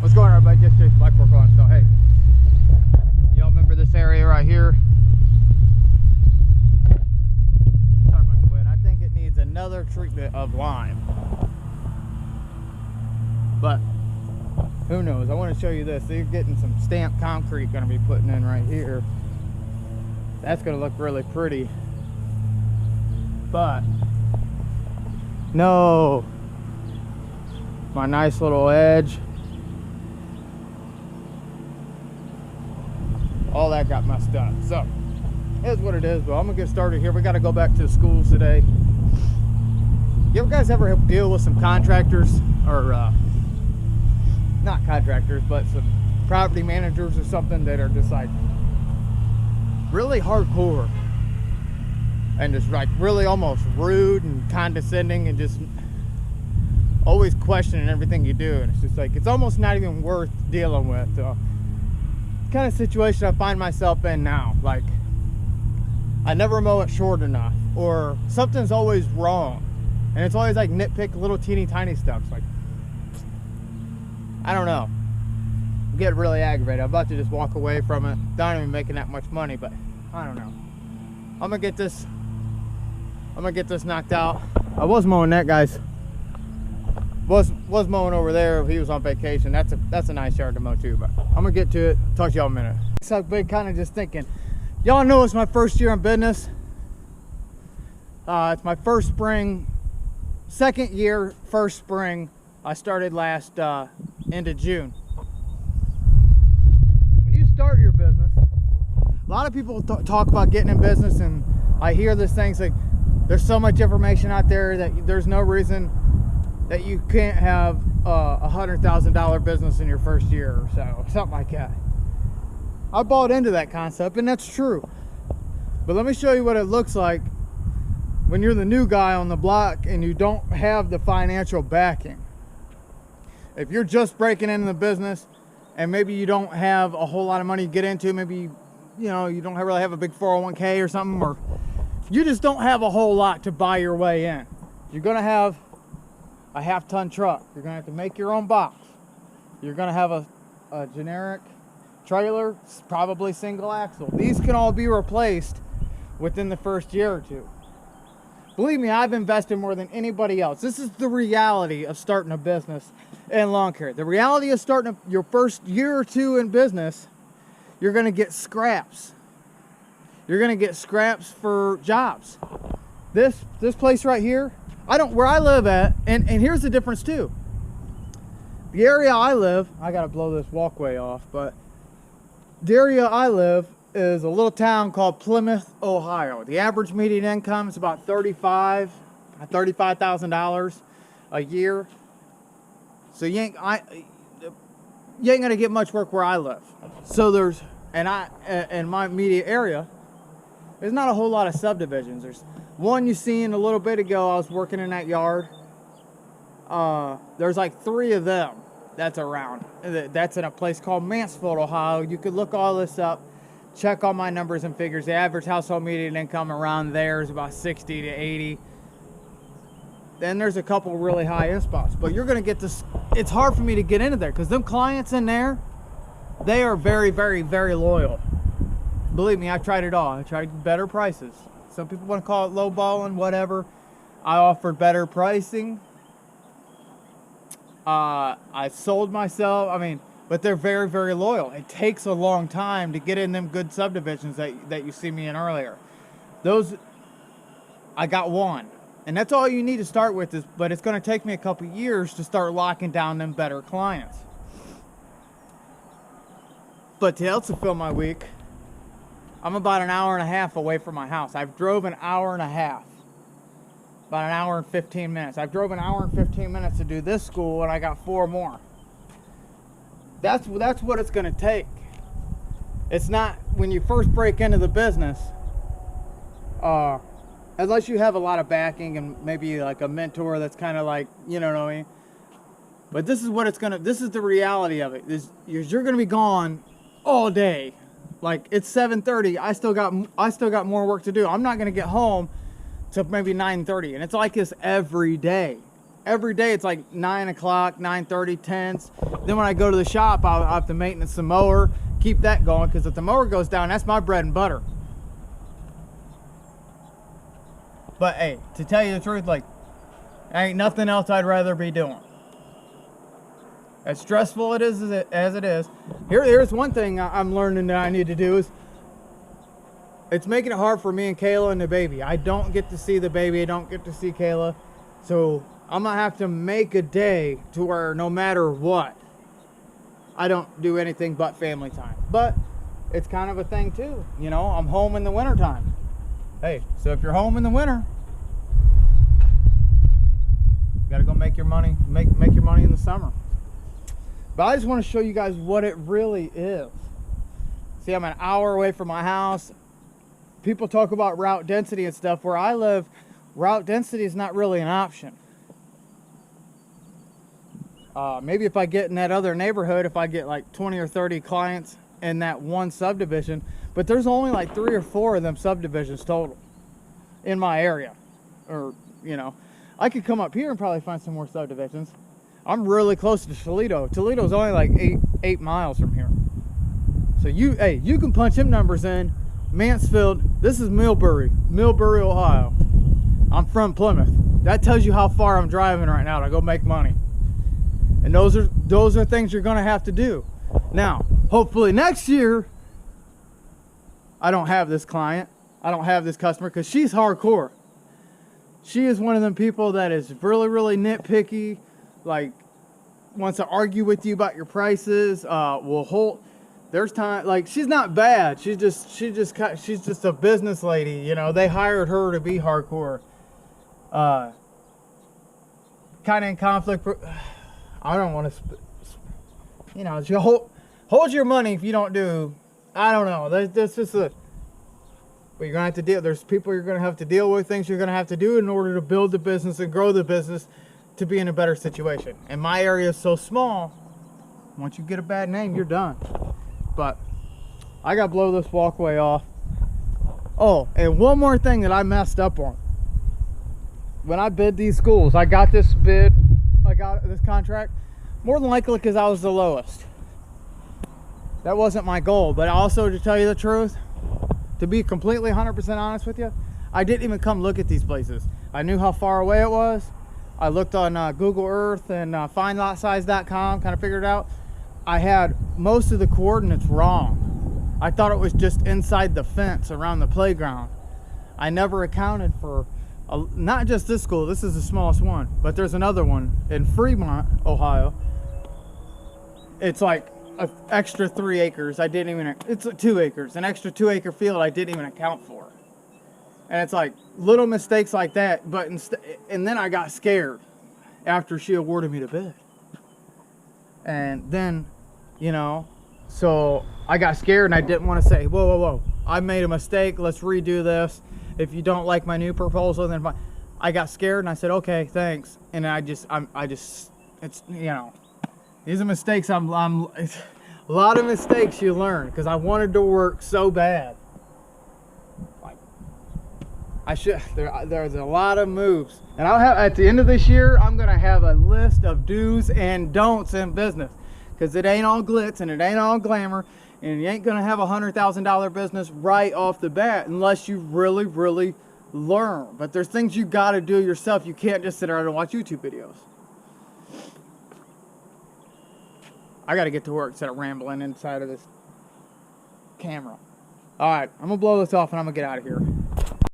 What's going on, everybody? Just Jake Black Fork on. So hey, y'all remember this area right here? Sorry about the wind. I think it needs another treatment of lime, but who knows? I want to show you this. So you're getting some stamped concrete going to be putting in right here. That's going to look really pretty, but no, my nice little edge, all that got messed up. So here's what it is. But I'm gonna get started here. We got to go back to the schools today. You guys ever deal with some contractors, or not contractors, but some property managers or something that are just like really hardcore and just like really almost rude and condescending and just always questioning everything you do? And it's just like, it's almost not even worth dealing with. So kind of situation I find myself in now. Like, I never mow it short enough, or something's always wrong, and it's always like nitpick little teeny tiny stuff. Like, I don't know, I'm getting really aggravated. I'm about to just walk away from it. Not even making that much money, but I don't know. I'm gonna get this knocked out. I was mowing that guy's, was mowing over there. He was on vacation. That's a nice yard to mow too, but I'm gonna get to it. Talk to y'all in a minute. So I've been kind of just thinking, y'all know it's my first year in business. It's my first spring, second year, first spring. I started last end of June. When you start your business, a lot of people talk about getting in business, and I hear this thing like, there's so much information out there that there's no reason that you can't have a $100,000 business in your first year or so, something like that. I bought into that concept, and that's true. But let me show you what it looks like when you're the new guy on the block and you don't have the financial backing. If you're just breaking into the business and maybe you don't have a whole lot of money to get into, maybe you don't really have a big 401k or something, or you just don't have a whole lot to buy your way in. You're gonna have a half-ton truck. You're gonna have to make your own box. You're gonna have a generic trailer, probably single axle. These can all be replaced within the first year or two. Believe me, I've invested more than anybody else. This is the reality of starting a business in lawn care. The reality of starting your first year or two in business, you're gonna get scraps. You're gonna get scraps for jobs. This place right here, where I live at, and here's the difference too. The area I live, I gotta blow this walkway off, but the area I live is a little town called Plymouth, Ohio. The average median income is about $35,000 a year. So you ain't gonna get much work where I live. So in my immediate area, there's not a whole lot of subdivisions. There's one you seen a little bit ago. I was working in that yard. There's like 3 of them that's around. That's in a place called Mansfield, Ohio. You could look all this up, check all my numbers and figures. The average household median income around there is about 60 to 80. Then there's a couple really high end spots, but you're gonna get this. It's hard for me to get into there because them clients in there, they are very, very, very loyal. Believe me, I tried it all. I tried better prices. Some people want to call it lowballing, whatever. I offered better pricing. I sold myself. But they're very, very loyal. It takes a long time to get in them good subdivisions that you see me in earlier. Those, I got one. And that's all you need to start with, but it's going to take me a couple years to start locking down them better clients. But to also fill my week, I'm about an hour and a half away from my house. I've drove an hour and a half. About an hour and 15 minutes. I've drove an hour and 15 minutes to do this school, and I got 4 more. That's what it's going to take. It's not, when you first break into the business, unless you have a lot of backing and maybe like a mentor that's kind of like, you know what I mean? But this is what it's going to, this is the reality of it. You're going to be gone all day. Like, it's 7:30. I still got more work to do. I'm not going to get home till maybe 9:30, and it's like this every day. every day it's like 9 o'clock, 9:30, 10s. Then when I go to the shop, I'll have to maintenance the mower, keep that going, because if the mower goes down, that's my bread and butter. But hey, to tell you the truth, like, there ain't nothing else I'd rather be doing. As stressful it is as it is, here's one thing I'm learning that I need to do is, it's making it hard for me and Kayla and the baby. I don't get to see the baby. I don't get to see Kayla. So I'm going to have to make a day to where no matter what, I don't do anything but family time. But it's kind of a thing too. You know, I'm home in the wintertime. Hey, so if you're home in the winter, you got to go make your money, make your money in the summer. But I just want to show you guys what it really is. See, I'm an hour away from my house. People talk about route density and stuff. Where I live, route density is not really an option. Maybe if I get in that other neighborhood, if I get like 20 or 30 clients in that one subdivision, but there's only like 3 or 4 of them subdivisions total in my area. Or, you know, I could come up here and probably find some more subdivisions. I'm really close to Toledo. Toledo's only like 8 miles from here. So you can punch them numbers in. Mansfield, this is Millbury, Ohio. I'm from Plymouth. That tells you how far I'm driving right now to go make money. And those are things you're gonna have to do. Now, hopefully next year, I don't have this client, I don't have this customer, because she's hardcore. She is one of them people that is really, really nitpicky, like wants to argue with you about your prices, will hold. There's time, like, she's not bad. She's just a business lady, you know. They hired her to be hardcore. Kind of in conflict. I don't want to, you know, she hold your money if you don't do. I don't know. That's just a. But you're gonna have to deal. There's people you're gonna have to deal with. Things you're gonna have to do in order to build the business and grow the business to be in a better situation. And my area is so small. Once you get a bad name, you're done. But I gotta blow this walkway off. Oh, and one more thing that I messed up on. When I bid these schools, I got this contract more than likely because I was the lowest. That wasn't my goal, but also, to tell you the truth, to be completely 100% honest with you, I didn't even come look at these places. I knew how far away it was. I looked on Google Earth and findlotsize.com, kind of figured it out. I had most of the coordinates wrong. I thought it was just inside the fence around the playground. I never accounted for, not just this school, this is the smallest one, but there's another one in Fremont, Ohio. It's like an extra 3 acres. I didn't even, it's 2 acres, an extra 2 acre field I didn't even account for. And it's like little mistakes like that, but and then I got scared after she awarded me the bid. And then, you know, so I got scared and I didn't want to say, whoa, I made a mistake, let's redo this. If you don't like my new proposal, then fine. I got scared and I said, okay, thanks. And I just, it's, you know, these are mistakes. It's a lot of mistakes you learn, because I wanted to work so bad. Like, there's a lot of moves. And I'll have, at the end of this year, I'm going to have a list of do's and don'ts in business. Because it ain't all glitz and it ain't all glamour. And you ain't going to have a $100,000 business right off the bat unless you really, really learn. But there's things you got to do yourself. You can't just sit around and watch YouTube videos. I got to get to work instead of rambling inside of this camera. Alright, I'm going to blow this off and I'm going to get out of here.